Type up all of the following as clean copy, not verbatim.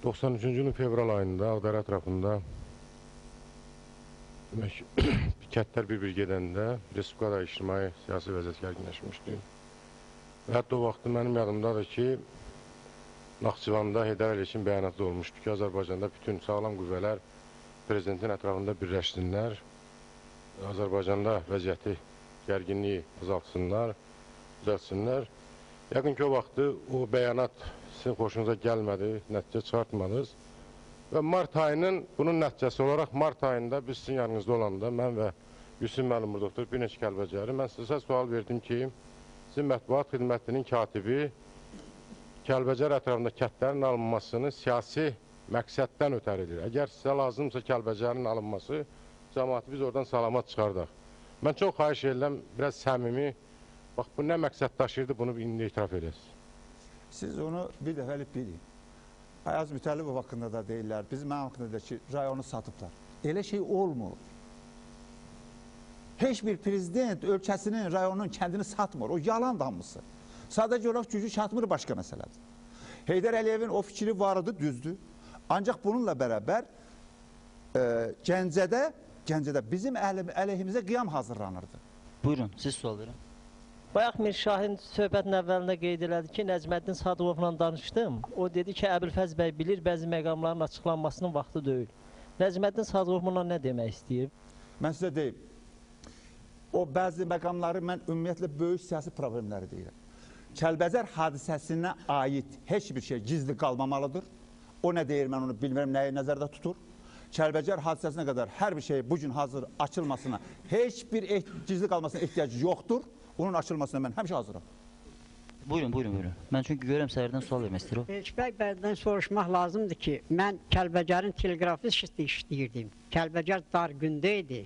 93-cü ilin fevral ayında Ağdərə ətrafında kəndlər bir-bir gedəndə Respublikada ictimai siyasi vəziyyət gərginləşmişdi. Və hətta o vaxtı mənim yadımdadır ki, Naxçıvanda Heydər Əliyev bəyanatı olmuşdu ki, Azərbaycanda bütün sağlam qüvvələr prezidentin ətrafında birləşsinlər, Azərbaycanda vəziyyəti, gərginliyi azaltsınlar, düzəltsinlər. Yəqin ki, o vaxtı o bəyanat sizin xoşunuza gəlmədi, nəticə çıxartmadınız. Və mart ayının bunun nəticəsi olaraq mart ayında biz sizin yanınızda olanda, mən və Yusuf müəllim burada oturub bir neçə Kəlbəcəri, mən sizə sual verdim ki, sizin mətbuat xidmətinin katibi Kəlbəcər ətrafında kəndlərin alınmasını siyasi məqsəddən ötər edir. Əgər sizə lazımsa Kəlbəcərin alınması, cəmaatı biz oradan salamat çıxardaq. Mən çox xahiş edirəm, biraz səmimi, bax bu nə məqsəd daşıyırdı, bunu indi etiraf edəsiniz. Siz onu bir dəfəlik bilin. Ayaz Mütəllibov haqqında da deyirlər, bizim mənim haqqında da ki, rayonu satıblar. Elə şey olmur. Heç bir prezident ölkəsinin, rayonunun kəndini satmır. O yalan damısı. Sadəcə olaraq gücü çatmır, başqa məsələdir. Heydər Əliyevin o fikri vardı, düzdür. Ancaq bununla bərabər Gəncədə bizim əleyhimizə qiyam hazırlanırdı. Buyurun, siz sual verin. Bayaq Mir Şahin söhbətin əvvəlində qeyd elədi ki, Nəcməddin Sadıqovla danışdım. O dedi ki, Əbülfəz bəy bilir, bəzi məqamların açıqlanmasının vaxtı deyil. Nəcməddin Sadıqov buna nə demək istəyib? Mən sizə deyim, o bəzi məqamları mən ümumiyyətlə böyük siyasi problemləri deyirəm. Kəlbəcər hadisəsinə aid heç bir şey gizli qalmamalıdır. O nə deyir, mən onu bilmirəm, nəyi nəzərdə tutur. Kəlbəcər hadisəsinə qədər hər bir şey bugün hazır açılmasına, heç bir gizli qalmasına ehtiyac yoxdur. Onun açılmasına mən həmişə hazıram. Buyurun. Mən çünki görürəm səhərdən sual vermək istəyirəm. Elçibək bəydən soruşmaq lazımdır ki, mən Kəlbəcərin telegrafist işləyirdim. Kəlbəcər dar gündə idi.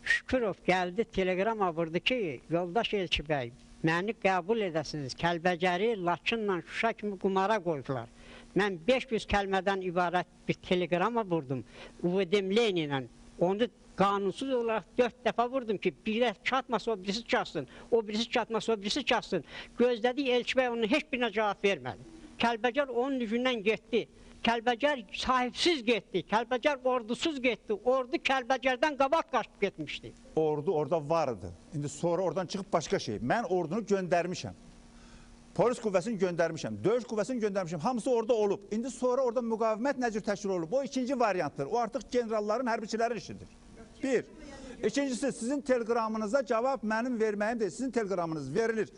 Şükürov gəldi, telegrama vurdu ki, yoldaş Elçibək, məni qəbul edəsiniz. Kəlbəcəri Laçınla Şuşa kimi qumara qoydular. Mən 500 kəlmədən ibarət bir telegrama vurdum. Uvedim Leninlə. Onu qanunsuz olaraq 4 dəfə vurdum ki, birə çatmasa o birisi çatsın. O birisi çatmasa o birisi çatsın. Gözlədik Elçibək onun heç birinə cavab vermədi. Kəlbəcər onun gücündən getdi. Kəlbəcər sahibsiz getdi. Kəlbəcər ordusuz getdi. Ordu Kəlbəcərdən qabaq qaçıb getmişdi. Ordu orada vardı. İndi sonra oradan çıxıb başqa şey. Mən ordunu göndərmişəm. Polis qüvvəsini göndərmişəm. Döyüş qüvvəsini göndərmişəm. Hamısı orada olub. İndi sonra orada müqavimət nə cür təşkil olub? O ikinci variantdır. O artıq generalların, hərbiçilərin işidir. Bir. İkincisi, sizin teleqramınıza cavab mənim verməyim deyil. Sizin teleqramınız verilir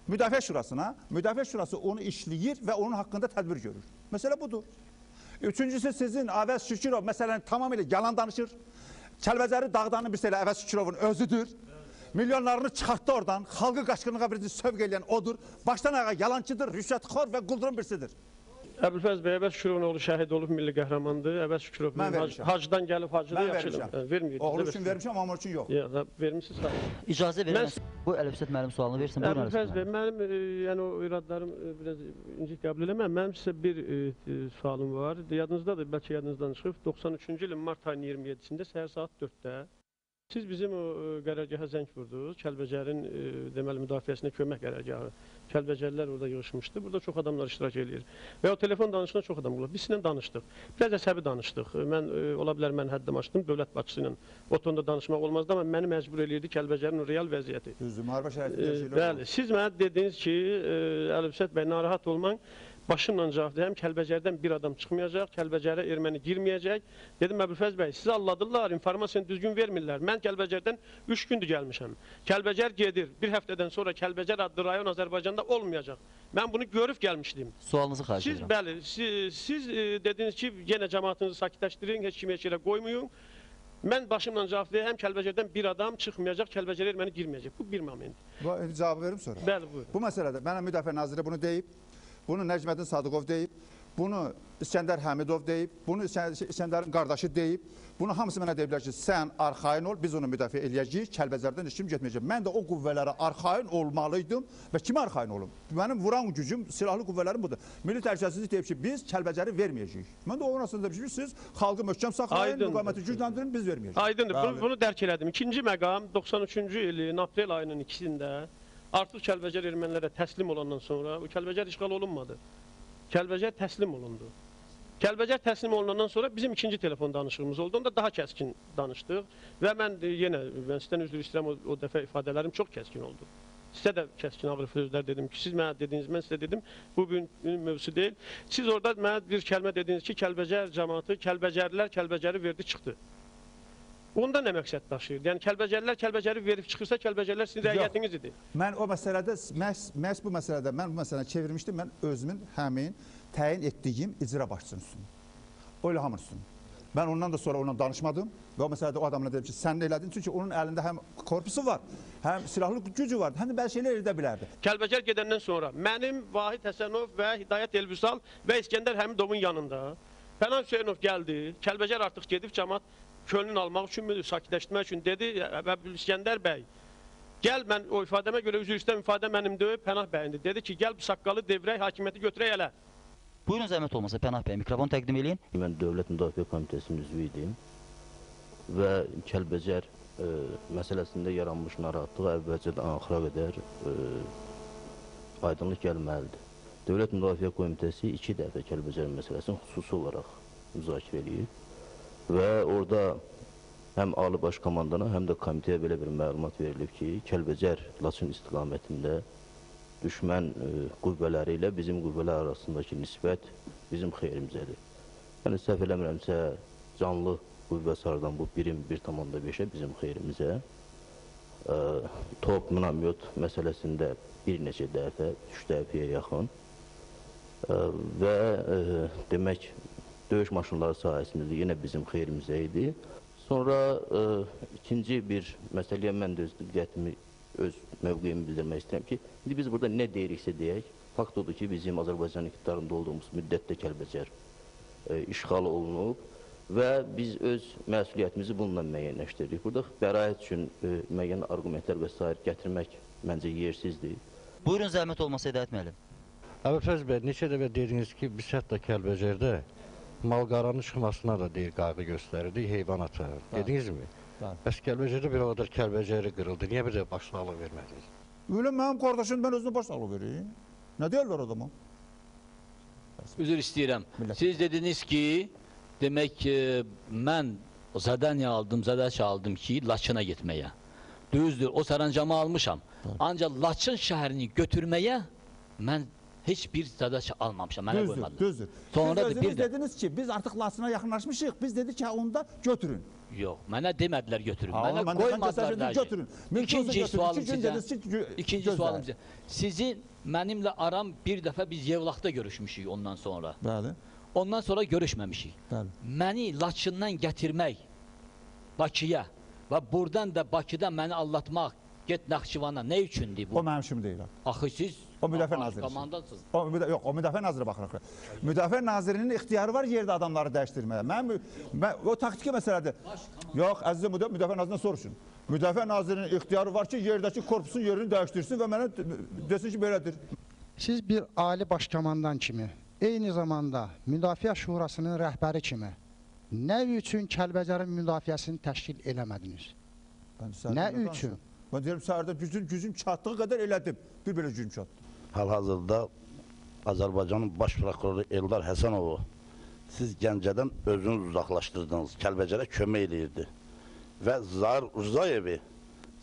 Müdafiə Şurasına. Müdafiə Şurası onu işləyir və onun haqqında tədbir görür. Məsələ budur. Üçüncüsü, sizin Əvəz Şükürov məsələni tamamilə yalan danışır. Kəlbəcəri dağdanın birisi elə Əvəz Şükürovun özüdür. Milyonlarını çıxartdı oradan. Xalqı qaçqınlığa birinci sövq eləyən odur. Başdan ayağa yalancıdır, rüşvətxor və quldurun birisidir. Əbülfəz bəy, Əvəz Şükürovun oğlu şəhid olub, milli qəhrəmandır. Əvəz Şükürov hacdan gəlib, hacıda yaxşıdır. Oğlu üçün vermişəm, amma üçün yox. Vermişsiniz, sağ olun. İcazə verirəm. Bu Əlifsət müəllim sualını versin. Əbülfəz bəy, mənim yəni o iradlarım biraz incik qəbul eləməm. Mənim sizə bir sualım var. Yadınızdadır, bəlkə yadınızdan çıxıb. 93-cü ilin mart ayının 27-sində səhər saat 4-də siz bizim o qərargaha zəng vurdunuz. Kəlbəcərin deməli müdafiəsinə kömək qərargahı. Kəlbəcərlər orada yığışmışdı. Burada çox adamlar iştirak edir. Və o telefon danışına çox adam olub. Biz sizinlə danışdıq. Biraz əsəbi danışdıq. Mən ola bilər mən həddimi açdım. Dövlət başçısı ilə o tonda danışmaq olmazdı, amma məni məcbur eləyirdi Kəlbəcərin real vəziyyəti. Düzdür, müharibə şəraitində bəli, siz mənə dediniz ki, Əlifsət bəy, narahat olmayın. Başımla cavab deyəm, Kəlbəcərdən bir adam çıxmayacaq, Kəlbəcərə erməni girməyəcək. Dedim, Əbülfəz bəy, siz alladırlar, informasiyanı düzgün vermirlər. Mən Kəlbəcərdən 3 gündür gəlmişəm. Kəlbəcər gedir, bir həftədən sonra Kəlbəcər adlı rayon Azərbaycanda olmayacaq. Mən bunu görüb gəlmişdim. Sualınızı xahiş edirəm. Bəli, siz dediniz ki, yenə cəmaatınızı sakitləşdirin, heç kimi heç yerə qoymayın. Mən başımla cavab deyəm, Kəlbəcərdən bir adam çıxmayacaq, Kəlbəcərə erməni girməyəcək. Bu bir moment. Bu cavabı verim sonra. Bəli, buyurun. Bu məsələdə mənə Müdafiə Naziri bunu deyib. Bunu Nəcməddin Sadıqov deyib, bunu İskəndər Həmidov deyib, bunu İskəndərin qardaşı deyib. Bunu hamısı mənə deyiblər ki, sən arxain ol, biz onu müdafiə eləyəcəyik, Kəlbəcərdən heç kim getməyəcək. Mən də o qüvvələrə arxain olmalıydım və kimə arxain olum? Mənim vuran gücüm, silahlı qüvvələrim budur. Milli Təhlükəsizlik deyib ki, biz Kəlbəcəri verməyəcəyik. Mən də onun aslında demişim, siz xalqı möhkəm saxlayın, müqaviməti gücləndirin, biz verməyəcəyik. Aydındır, bunu dərk elədim. İkinci məqam 93-cü ilin aprel ayının 2-sində artıq Kəlbəcər ermənilərə təslim olandan sonra o Kəlbəcər işğal olunmadı. Kəlbəcər təslim olundu. Kəlbəcər təslim olunandan sonra bizim ikinci telefon danışığımız oldu. Onda daha kəskin danışdıq və mən yenə sizdən üzr istəyirəm, o dəfə ifadələrim çox kəskin oldu. Sizə də kəskin ağır sözlər dedim ki, siz mənə dediniz, mən sizə dedim, bu gün mövzusu deyil. Siz orada mənə bir kəlmə dediniz ki, Kəlbəcər cəmaatı, Kəlbəcərlilər Kəlbəcəri verdi, çıxdı. Onda nə məqsəd daşıyırdı? Yəni Kəlbəcərlilər Kəlbəcəri verib çıxırsa, Kəlbəcərlər sizin rəiyyətiniz idi. Mən o məsələdə, məhz bu məsələdə, mən bu məsələni çevirmişdim, mən özümün həmin təyin etdiyim icra başçısının üstünü. O İlhamın üstünü. Mən ondan da sonra onunla danışmadım və o məsələdə o adamla dedim ki, sən nə elədin? Çünki onun əlində həm korpusu var, həm silahlı gücü var, həm də bəzi şeylər edə bilərdi. Kəlbəcər gedəndən sonra mənim Vahid Həsənov və Hidayət Elbisal və İskəndər Həmidovun yanında Pənah Hüseynov gəldi. Kəlbəcər artıq gedib cəmaat könlünü almaq üçün, sakitləşdirmək üçün dedi və İskəndər bəy, gəl mən o ifadəmə görə üzr istəyirəm, ifadə mənim deyib Pənah bəyindir. Dedi ki, gəl bu saqqalı devrək hakimiyyəti götürək elə. Buyurun zəhmət olmasa Pənah bəy, mikrofon təqdim edin. Mən Dövlət Müdafiə Komitəsinin üzvü idim və Kəlbəcər məsələsində yaranmış narahatlıq əvvəlcədən axıra qədər aydınlıq gəlməlidir. Dövlət Müdafiə Komitəsi 2 dəfə Kəlbəcər məsələsini xüsusi olaraq müzakirə edib və orada həm Ali Baş Komandana, həm də komitəyə belə bir məlumat verilib ki, Kəlbəcər Laçın istiqamətində düşmən qüvvələri ilə bizim qüvvələr arasındakı nisbət bizim xeyrimizədir. Yəni, səhv eləmirəmsə, canlı qüvvə sarıdan bu birim 1,5-ə bizim xeyrimizə. Top, minamyot məsələsində bir neçə dəfə, 3 dəfəyə yaxın və demək, döyüş maşınları sayəsində də yenə bizim xeyrimizə idi. Sonra ikinci bir məsələyə mən də öz diqqətimi, öz mövqeyimi bildirmək istəyirəm ki, indi biz burada nə deyiriksə deyək, fakt odur ki, bizim Azərbaycan iqtidarında olduğumuz müddətdə Kəlbəcər işğal olunub və biz öz məsuliyyətimizi bununla müəyyənləşdiririk. Burada bəraət üçün müəyyən argumentlər və s. gətirmək məncə yersizdir. Buyurun zəhmət olmasa Hidayət müəllim. Əbülfəz bəy, neçə dəfə dediniz ki, biz hətta Kəlbəcərdə malqaranın çıxmasına da deyir, qayğı göstərirdik, heyvanata. Dedinizmi? Bəs Kəlbəcərdə bir o qədər Kəlbəcəri qırıldı, niyə bir də başsağlığı vermədiniz? Öyle mənim qardaşım, mən özünə başsağlığı vereyim. Nə deyirlər adama? Üzr istəyirəm. Siz dediniz ki, demək ki, mən zadanya aldım, zadaç aldım ki, Laçına getməyə. Düzdür, o sərəncamı almışam. Ancaq Laçın şəhərini götürməyə mən heç bir zadaç almamışam, mənə qoymadım. Düzdür. Sonra Siz da bir də dediniz ki, biz artıq Laçına yaxınlaşmışıq, biz dedik ki, onda götürün. Yox, mənə demədilər götürün. Mənə mən qoymadılar təsəvvür götürün. İkinci sualım sizə. İkinci İkinci sualım sizə. Sizin mənimlə aram bir dəfə biz Yevlaxda görüşmüşük ondan sonra. Bəli. Ondan sonra görüşməmişik. Bəli. Məni Laçından gətirmək Bakıya və buradan da Bakıda məni allatmaq, get Naxçıvana nə üçündür bu? O mənim işim deyil. Axı siz O müdafiə naziri. Komandasınız. Yox, o müdafiə naziri baxırıq. Müdafiə nazirinin ixtiyarı var yerdə adamları dəyişdirməyə. O taktiki məsələdir. Yox, əzizim, müdafiə nazirindən soruşun. Müdafiə nazirinin ixtiyarı var ki, yerdəki korpusun yerini dəyişdirsin və mənə desin ki, belədir. Siz bir ali başkomandan kimi, eyni zamanda Müdafiə Şurasının rəhbəri kimi nə üçün Kəlbəcərin müdafiəsini təşkil eləmədiniz? Nə üçün? Mən deyirəm, səhərdə gücüm çatdığı qədər elədim. Bir belə gücüm çatdı. Hal-hazırda Azərbaycanın baş prokuroru Eldar Həsənovu siz Gəncədən özünüz uzaqlaşdırdınız, Kəlbəcərə kömək eləyirdi. Və Zahir Rzayevi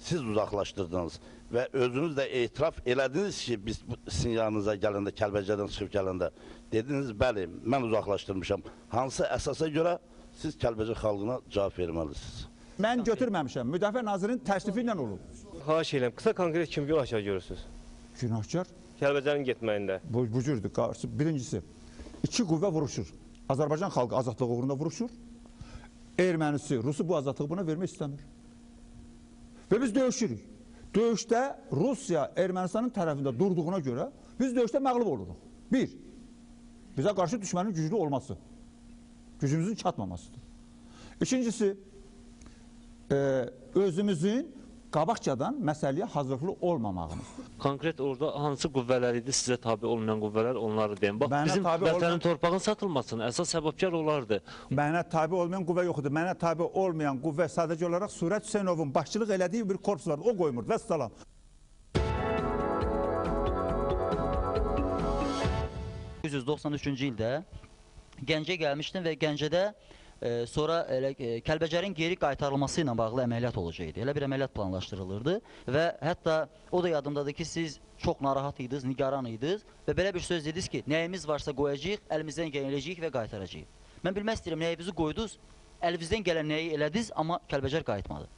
siz uzaqlaşdırdınız və özünüz də etiraf elədiniz ki, biz sizin yanınıza gələndə, Kəlbəcərdən çıxıb gələndə dediniz, bəli, mən uzaqlaşdırmışam. Hansı əsasa görə siz Kəlbəcər xalqına cavab verməlisiniz? Mən götürməmişəm. Müdafiə nazirinin təşrifi ilə olub. Xahiş edirəm, qısa konkret kim günahkar görürsünüz? Günahkar? Kəlbəcərin getməyində. Bu cürdür. Birincisi, iki qüvvə vuruşur. Azərbaycan xalqı azadlığı uğrunda vuruşur. Ermənisi, Rusu bu azadlığı buna vermək istəmir. Və biz döyüşürük. Döyüşdə Rusiya Ermənistanın tərəfində durduğuna görə biz döyüşdə məğlub oluruq. Bir, bizə qarşı düşmənin güclü olması, gücümüzün çatmamasıdır. İkincisi, özümüzün qabaqcadan məsələyə hazırlıqlı olmamağımız. Konkret orada hansı qüvvələr idi sizə tabi olmayan qüvvələr, onları deyim. Bax, bizim vətənin torpağın satılmasına əsas səbəbkar olardı. Mənə tabi olmayan qüvvə yox idi. Mənə tabi olmayan qüvvə sadəcə olaraq Surət Hüseynovun başçılıq elədiyi bir korpus vardı. O qoymurdu. Vəssalam. ...1993-cü ildə Gəncə gəlmişdim və Gəncədə sonra Kəlbəcərin geri qaytarılması ilə bağlı əməliyyat olacaqdı. Elə bir əməliyyat planlaşdırılırdı və hətta o da yadımdadır ki, siz çox narahat idiniz, nigaran idiniz və belə bir söz dediniz ki, nəyimiz varsa qoyacağıq, əlimizdən gələcəyik və qaytaracağıq. Mən bilmək istəyirəm, nəyinizi qoydunuz, əlinizdən gələn nəyi elədiniz, amma Kəlbəcər qayıtmadı.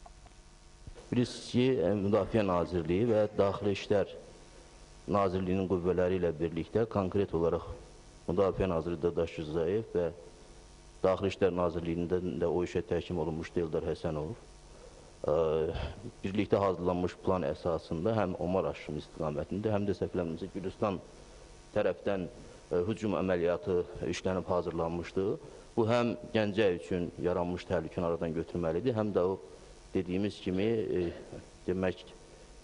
Bilirsiniz ki, Müdafiə Nazirliyi və Daxili İşlər Nazirliyinin qüvvələri ilə birlikdə konkret olaraq Müdafiə Naziri Dadaş Rzayev və Daxili İşlər Nazirliyindən də o işə təhkim olunmuşdu Eldar Həsənov. Birlikdə hazırlanmış plan əsasında həm Omar aşımı istiqamətində, həm də səhvlərimizə Gülüstan tərəfdən hücum əməliyyatı işlənib hazırlanmışdı. Bu həm Gəncə üçün yaranmış təhlükəni aradan götürməlidir, həm də o dediyimiz kimi demək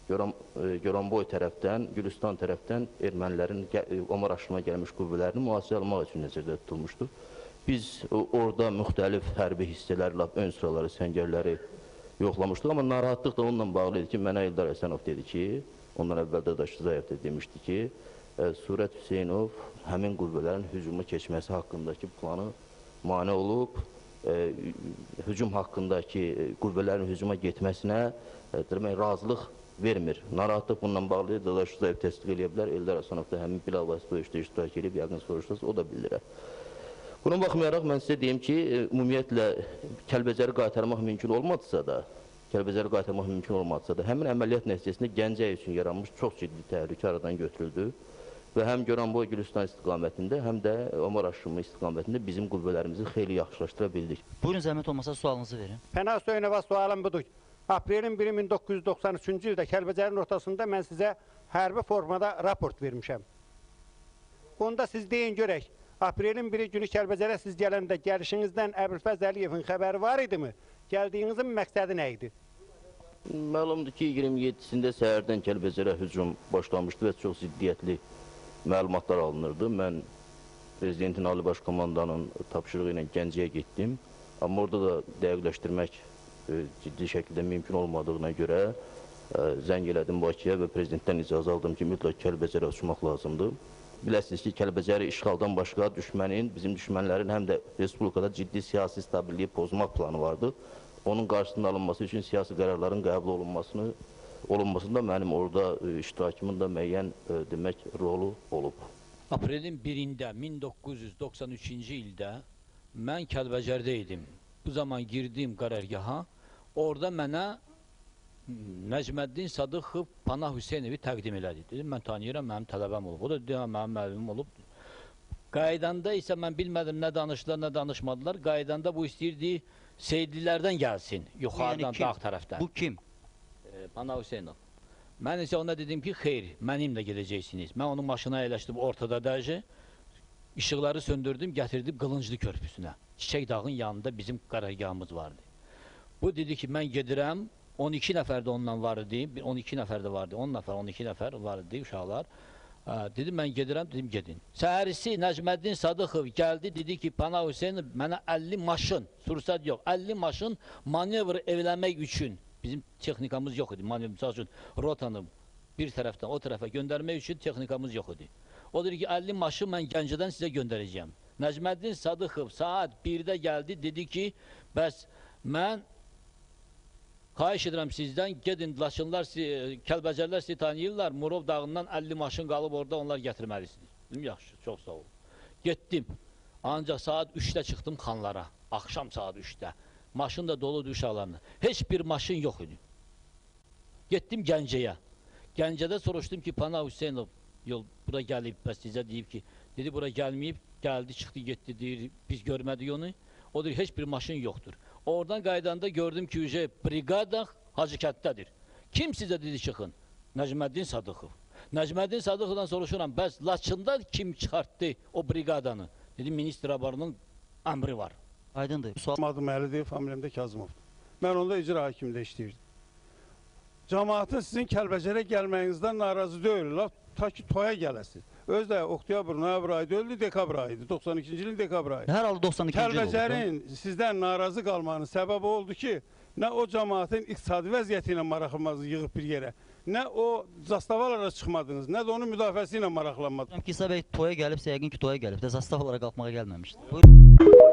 Goranboy tərəfdən, Gülüstan tərəfdən ermənilərin Omar aşımına gəlmiş qüvvələrini mühasirə almaq üçün nəzərdə tutulmuşdur. Biz orada müxtəlif hərbi hissələri, ön sıraları, səngərləri yoxlamışdıq, amma narahatlıq da onunla bağlı idi ki, mənə Eldar Həsənov dedi ki, ondan əvvəl Dadaş Rzayev də demişdi ki, Surət Hüseynov həmin qüvvələrin hücuma keçməsi haqqındakı planı mane olub, hücum haqqındakı qüvvələrin hücuma getməsinə razılıq vermir. Narahatlıq bununla bağlı Dadaş Rzayev təsdiq edə bilər, Eldar Həsənov da həmin bilavasitə döyüşdə iştirak edib, yəqin soruşsanız, o da bildirər. Buna baxmayaraq, mən sizə deyim ki, ümumiyyətlə Kəlbəcəri qaytarmaq mümkün olmadısa da, həmin əməliyyat nəticəsində Gəncə üçün yaranmış çox ciddi təhlükə aradan götürüldü və həm Goranboy Gülüstan istiqamətində, həm də Omar aşımı istiqamətində bizim qüvvələrimizi xeyli yaxşılaşdıra bildik. Buyurun, zəhmət olmasa sualınızı verin. Pənah Hüseynova sualım budur. Aprelin 1-i 1993-cü ildə Kəlbəcərin ortasında mən sizə hərbi formada raport vermişəm. Onda siz deyin görək, Aprelin 1-i günü Kəlbəcərə siz gələndə gəlişinizdən Əbülfəz Əliyevin xəbəri var idimi? Gəldiyinizin məqsədi nə idi? Məlumdur ki, 27-sində səhərdən Kəlbəcərə hücum başlamışdı və çox ziddiyyətli məlumatlar alınırdı. Mən Prezidentin Ali Baş Komandanın tapşırığı ilə Gəncəyə getdim. Amma orada da dəqiqləşdirmək ciddi şəkildə mümkün olmadığına görə zəng elədim Bakıya və Prezidentdən icazə aldım ki, mütləq Kəlbəcərə uçmaq lazımdır. Biləsiniz ki, Kəlbəcəri işğaldan başqa bizim düşmənlərin həm də Respublikada ciddi siyasi stabilliyi pozmaq planı vardı. Onun qarşısının alınması üçün siyasi qərarların qəbul olunmasında mənim orada iştirakımın da müəyyən demək rolu olub. Aprelin 1-də 1993-cü ildə mən Kəlbəcərdə idim. Bu zaman girdim qərargaha, orada mənə Nəcməddin Sadıxov Pənah Hüseynovi təqdim elədi. Dedim, mən tanıyıram, mənim tələbəm olub. O da dedim, mənim müəllimim olub. Qaydanda isə mən bilmədim, nə danışdılar, nə danışmadılar. Qaydanda bu istəyirdi, Seydlilərdən gəlsin, yuxarıdan, dağ tərəfdən. Bu kim? Pənah Hüseynov. Mən isə ona dedim ki, xeyr, mənimlə gedəcəksiniz. Mən onun maşına əyləşdim ortada dəcə, işıqları söndürdüm, gətirdim Qılınclı körpüsünə. Çiçək dağın yanında bizim qərargahımız vardı. Bu dedi ki, mən gedirəm, 12 nəfər də ondan var idi, 12 nəfər də vardı, 10 nəfər, 12 nəfər var idi uşaqlar. Dedim, mən gedirəm, dedim, gedin. Səhərisi Nəcməddin Sadıxov gəldi, dedi ki, Pənah Hüseynov mənə 50 maşın, sursat yox, 50 maşın manevr evləmək üçün, bizim texnikamız yox idi, manevr, misal üçün, rotanı bir tərəfdən o tərəfə göndərmək üçün texnikamız yox idi. O dedi ki, 50 maşın mən Gəncədən sizə göndərəcəyəm. Nəcməddin Sadıxov saat 1-də gəldi, dedi ki, bəs mən xahiş edirəm sizdən, gedin, Laçınlar, Kəlbəcərlər sizi tanıyırlar, Murov dağından 50 maşın qalıb orada, onlar gətirməlisiniz. Dedim, yaxşı, çox sağ olun. Getdim, ancaq saat 3-də çıxdım Xanlara, axşam saat 3-də. Maşın da doludur uşaqlarına. Heç bir maşın yox idi. Getdim Gəncəyə. Gəncədə soruşdum ki, Pənah Hüseynov, yol, bura gəlib, bəs sizə deyib ki, dedi, bura gəlməyib, gəldi, çıxdı, getdi, deyir, biz görmədik onu. O deyir, heç bir maşın yoxdur. Oradan qaydanda gördüm ki, briqada Hacıkətdədir. Kim sizə dedi çıxın? Nəcməddin Sadıxov. Nəcməddin Sadıxovdan soruşuram, bəs Laçında kim çıxartdı o briqadanı? Dedim, Ministr Abarının əmri var. Aydındır. Adım Əlidir, familiyamda Kazımov. Mən onda icra hakimində işləyirdim. Cəmaatın sizin Kəlbəcərə gəlməyinizdən narazı deyil. ta ki toya gələsiniz. Özü də oktyabr, noyabr ayı öldü, dekabr ayıydı. 92-ci ilin dekabr ayı. Hər halda 92-ci il oldu. Kəlbəcərin sizdən narazı qalmanın səbəbi oldu ki, nə o cəmaətin iqtisadi vəziyyəti ilə maraqlanmanızı yığıb bir yerə, nə o zastavalara çıxmadınız, nə də onun müdafiəsi ilə maraqlanmadınız. İsa bəy toya gəlibsə, yəqin ki, toya gəlib də, zastavalara qalxmağa gəlməmişdi. Buyurun.